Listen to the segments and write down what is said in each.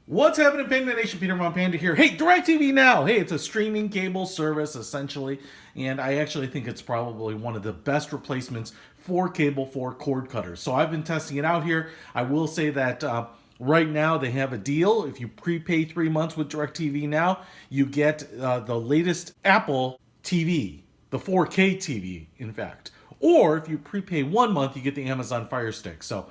What's happening, Panda Nation? Peter Von Panda here. Hey, DirecTV Now! Hey, it's a streaming cable service, essentially, and I actually think it's probably one of the best replacements for cable for cord cutters. So I've been testing it out here. I will say that right now they have a deal. If you prepay 3 months with DirecTV Now, you get the latest Apple TV, the 4K TV, in fact. Or if you prepay 1 month, you get the Amazon Fire Stick, so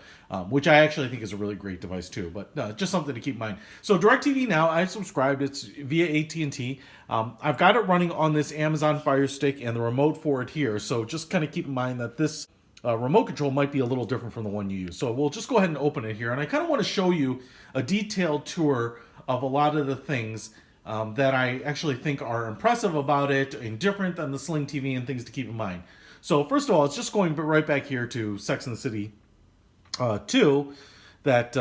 which I actually think is a really great device too. But just something to keep in mind. So DirecTV Now, I subscribed. It's via AT&T. I've got it running on this Amazon Fire Stick and the remote for it here. So just kind of keep in mind that this remote control might be a little different from the one you use. So we'll just go ahead and open it here, and I kind of want to show you a detailed tour of a lot of the things that I actually think are impressive about it and different than the Sling TV and things to keep in mind. So first of all, it's just going right back here to Sex and the City 2 that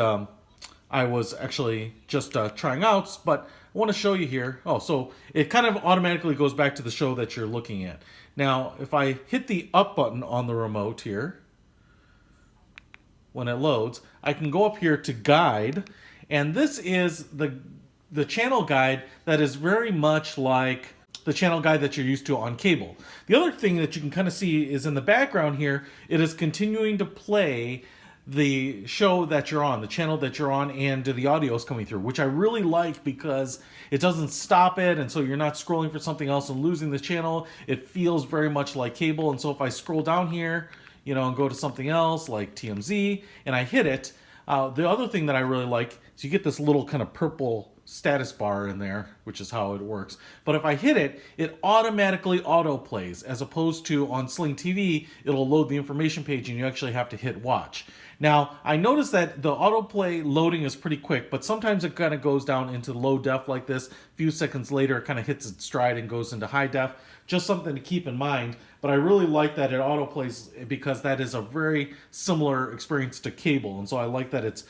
I was actually just trying out, but I want to show you here. Oh, so it kind of automatically goes back to the show that you're looking at. Now, if I hit the up button on the remote here, when it loads, I can go up here to guide, and this is the channel guide that is very much like the channel guide that you're used to on cable. The other thing that you can kind of see is in the background here, it is continuing to play the show that you're on, the channel that you're on, and the audio is coming through, which I really like because it doesn't stop it, and so you're not scrolling for something else and losing the channel. It feels very much like cable, and so if I scroll down here, and go to something else like TMZ, and I hit it, the other thing that I really like is you get this little kind of purple status bar in there, which is how it works. But if I hit it, it automatically auto plays, as opposed to on Sling TV, it'll load the information page and you actually have to hit watch. Now, I noticed that the autoplay loading is pretty quick, but sometimes it kind of goes down into low def like this. A few seconds later, it kind of hits its stride and goes into high def. Just something to keep in mind. But I really like that it autoplays because that is a very similar experience to cable. And so I like that it's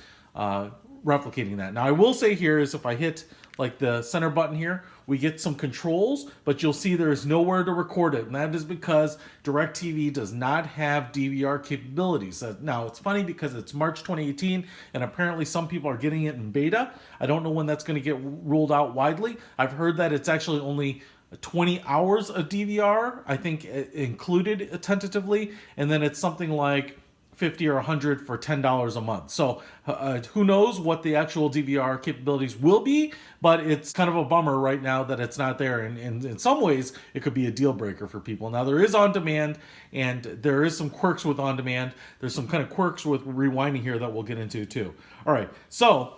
replicating that. Now, I will say here is if I hit like the center button here, we get some controls, but you'll see there is nowhere to record it, and that is because DirecTV does not have DVR capabilities. Now, it's funny because it's March 2018, and apparently some people are getting it in beta. I don't know when that's going to get rolled out widely. I've heard that it's actually only 20 hours of DVR, I think, included tentatively, and then it's something like 50 or 100 for $10 a month. So who knows what the actual DVR capabilities will be, but it's kind of a bummer right now that it's not there. And in some ways, it could be a deal breaker for people. Now, there is on demand, and there is some quirks with on demand. There's some kind of quirks with rewinding here that we'll get into too. All right, so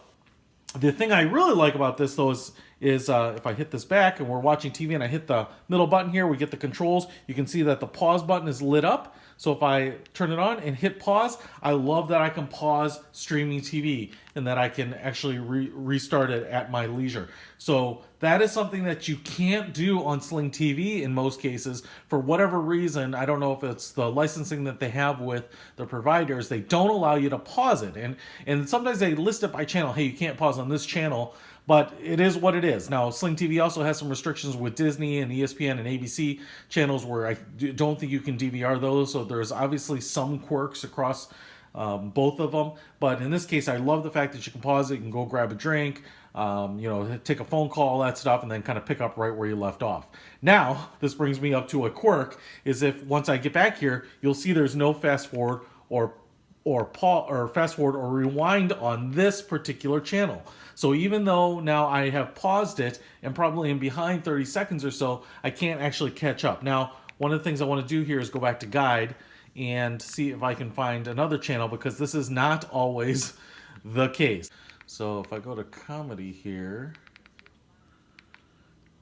the thing I really like about this, though, is if I hit this back and we're watching TV and I hit the middle button here, we get the controls. You can see that the pause button is lit up. So if I turn it on and hit pause, I love that I can pause streaming TV and that I can actually restart it at my leisure. So that is something that you can't do on Sling TV in most cases. For whatever reason, I don't know if it's the licensing that they have with the providers, they don't allow you to pause it. And sometimes they list it by channel. Hey, you can't pause on this channel. But it is what it is. Now, Sling TV also has some restrictions with Disney and ESPN and ABC channels where I don't think you can DVR those. So there's obviously some quirks across both of them. But in this case, I love the fact that you can pause it, you can go grab a drink, take a phone call, all that stuff, and then kind of pick up right where you left off. Now, this brings me up to a quirk, is if once I get back here, you'll see there's no fast forward or fast forward or rewind on this particular channel. So even though now I have paused it and probably am behind 30 seconds or so, I can't actually catch up. Now, one of the things I want to do here is go back to guide and see if I can find another channel, because this is not always the case. So if I go to comedy here,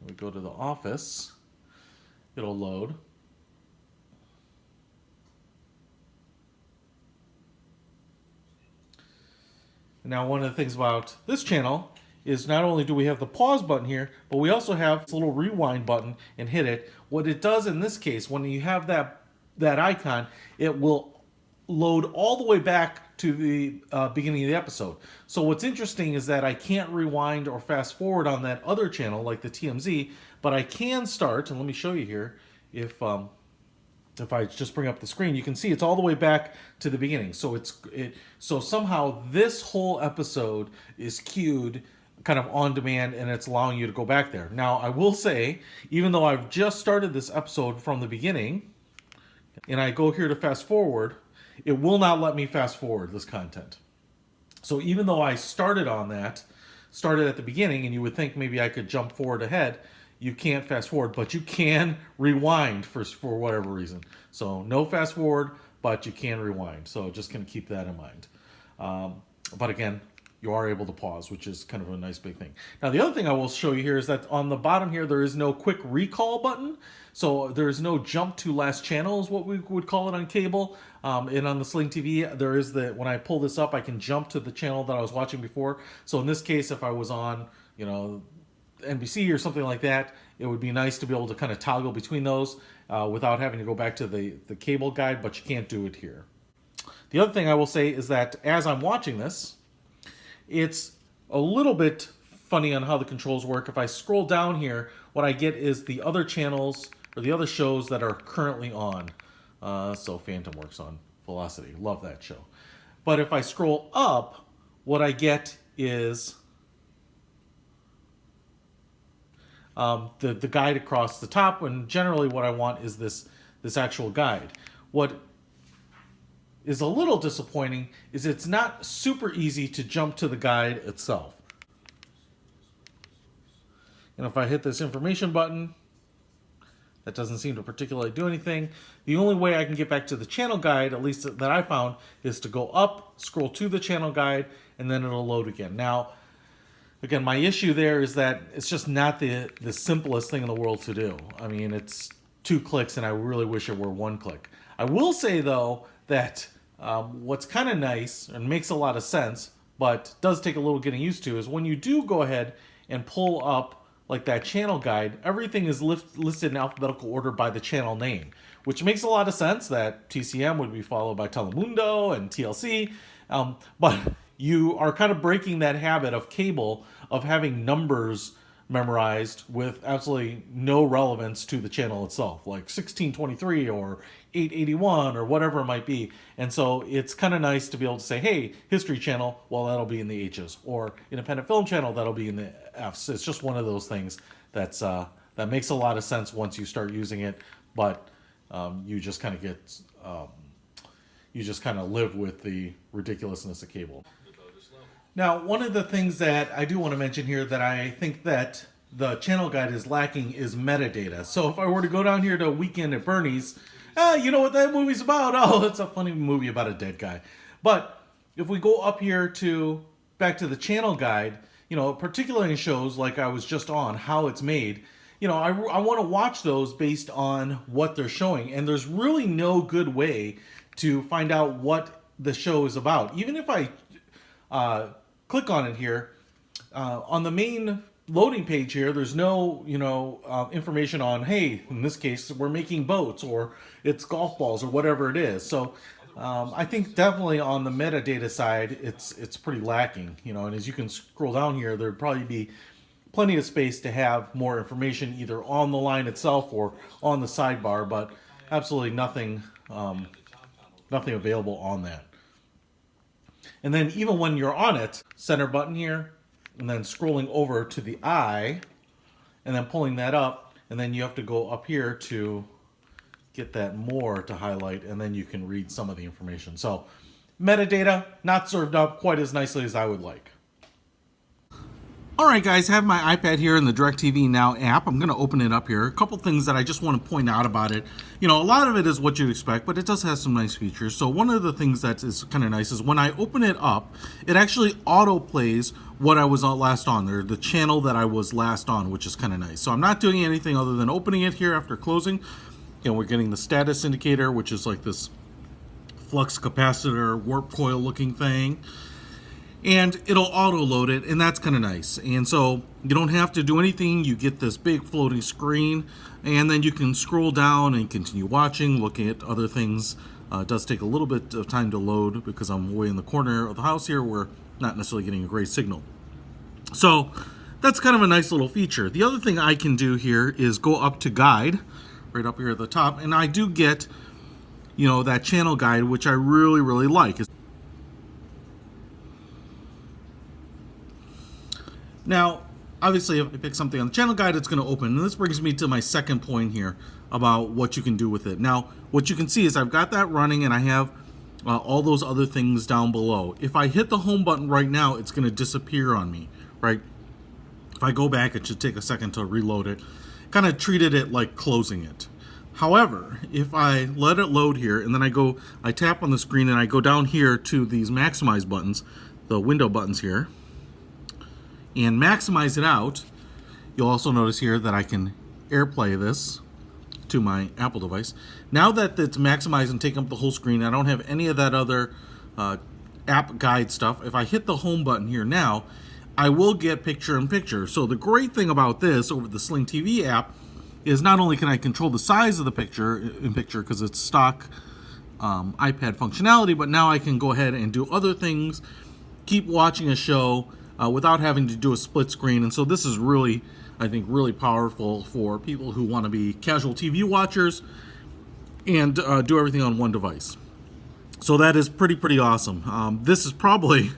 we go to The Office, it'll load. Now, one of the things about this channel is not only do we have the pause button here, but we also have this little rewind button and hit it. What it does in this case, when you have that icon, it will load all the way back to the beginning of the episode. So what's interesting is that I can't rewind or fast forward on that other channel like the TMZ, but I can start, and let me show you here, if I just bring up the screen, you can see it's all the way back to the beginning. So so somehow this whole episode is queued kind of on demand, and it's allowing you to go back there. Now, I will say, even though I've just started this episode from the beginning, and I go here to fast forward, it will not let me fast forward this content. So even though I started at the beginning, and you would think maybe I could jump forward ahead, you can't fast forward, but you can rewind for whatever reason. So no fast forward, but you can rewind. So just going to keep that in mind. But again, you are able to pause, which is kind of a nice big thing. Now, the other thing I will show you here is that on the bottom here, there is no quick recall button. So there is no jump to last channel is what we would call it on cable. And on the Sling TV, there is when I pull this up, I can jump to the channel that I was watching before. So in this case, if I was on, NBC or something like that, it would be nice to be able to kind of toggle between those without having to go back to the cable guide, but you can't do it here. The other thing I will say is that as I'm watching this, it's a little bit funny on how the controls work. If I scroll down here, what I get is the other channels or the other shows that are currently on. So Phantom works on Velocity. Love that show. But if I scroll up, what I get is the guide across the top, and generally what I want is this actual guide. What is a little disappointing is it's not super easy to jump to the guide itself. And if I hit this information button, that doesn't seem to particularly do anything. The only way I can get back to the channel guide, at least that I found, is to go up, scroll to the channel guide, and then it'll load again. Now, again, my issue there is that it's just not the simplest thing in the world to do. I mean, it's 2 clicks, and I really wish it were 1 click. I will say, though, that what's kind of nice and makes a lot of sense, but does take a little getting used to, is when you do go ahead and pull up like that channel guide, everything is listed in alphabetical order by the channel name, which makes a lot of sense that TCM would be followed by Telemundo and TLC, but you are kind of breaking that habit of cable of having numbers memorized with absolutely no relevance to the channel itself, like 1623 or 881 or whatever it might be. And so it's kind of nice to be able to say, hey, History Channel, well, that'll be in the H's, or Independent Film Channel, that'll be in the F's. It's just one of those things that makes a lot of sense once you start using it, but you just kind of live with the ridiculousness of cable. Now, one of the things that I do want to mention here that I think that the channel guide is lacking is metadata. So if I were to go down here to Weekend at Bernie's, you know what that movie's about? Oh, it's a funny movie about a dead guy. But if we go up here back to the channel guide, particularly in shows like I was just on, how it's made, I want to watch those based on what they're showing. And there's really no good way to find out what the show is about. Even if I click on it here, on the main loading page here, there's no information on, hey, in this case we're making boats, or it's golf balls, or whatever it is. So I think definitely on the metadata side it's pretty lacking, and as you can scroll down here, there'd probably be plenty of space to have more information either on the line itself or on the sidebar, but absolutely nothing available on that. And then even when you're on it, center button here, and then scrolling over to the eye, and then pulling that up, and then you have to go up here to get that more to highlight, and then you can read some of the information. So metadata not served up quite as nicely as I would like. Alright guys, I have my iPad here in the DirecTV Now app. I'm going to open it up here. A couple things that I just want to point out about it. A lot of it is what you'd expect, but it does have some nice features. So one of the things that is kind of nice is when I open it up, it actually auto-plays what I was last on there, the channel that I was last on, which is kind of nice. So I'm not doing anything other than opening it here after closing. We're getting the status indicator, which is like this flux capacitor warp coil looking thing. And it'll auto-load it, and that's kind of nice. And so you don't have to do anything. You get this big floating screen, and then you can scroll down and continue watching, looking at other things. It does take a little bit of time to load because I'm way in the corner of the house here where not necessarily getting a great signal. So that's kind of a nice little feature. The other thing I can do here is go up to guide, right up here at the top, and I do get, that channel guide, which I really, really like. Now, obviously, if I pick something on the channel guide, it's going to open. And this brings me to my second point here about what you can do with it. Now, what you can see is I've got that running and I have all those other things down below. If I hit the home button right now, it's going to disappear on me, right? If I go back, it should take a second to reload it. Kind of treated it like closing it. However, if I let it load here and then I tap on the screen and I go down here to these maximize buttons, the window buttons here, and maximize it out, you'll also notice here that I can AirPlay this to my Apple device. Now that it's maximized and taken up the whole screen, I don't have any of that other app guide stuff. If I hit the home button here now, I will get picture-in-picture. So the great thing about this over the Sling TV app is not only can I control the size of the picture-in-picture because it's stock iPad functionality, but now I can go ahead and do other things, keep watching a show without having to do a split screen. And so this is really, I think, really powerful for people who want to be casual TV watchers and do everything on one device. So that is pretty awesome. This is probably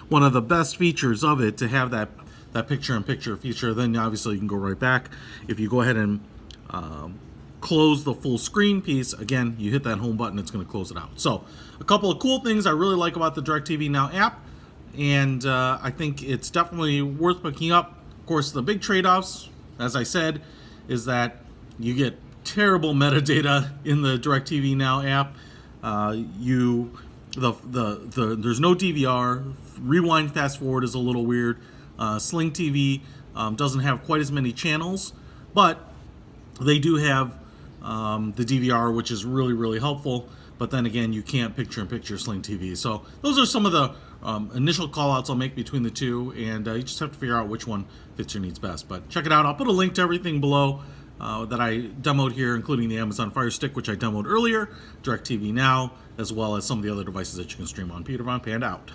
one of the best features of it, to have that picture-in-picture feature. Then obviously you can go right back. If you go ahead and close the full screen piece, again, you hit that home button, it's going to close it out. So a couple of cool things I really like about the DirecTV Now app, and I think it's definitely worth picking up. Of course, the big trade-offs, as I said, is that you get terrible metadata in the DirecTV Now app. There's no DVR. Rewind Fast-Forward is a little weird. Sling TV doesn't have quite as many channels, but they do have the DVR, which is really helpful. But then again, you can't picture-in-picture Sling TV. So those are some of the initial call-outs I'll make between the two, and you just have to figure out which one fits your needs best. But check it out. I'll put a link to everything below that I demoed here, including the Amazon Fire Stick, which I demoed earlier, DirecTV Now, as well as some of the other devices that you can stream on. Peter Von Panda out.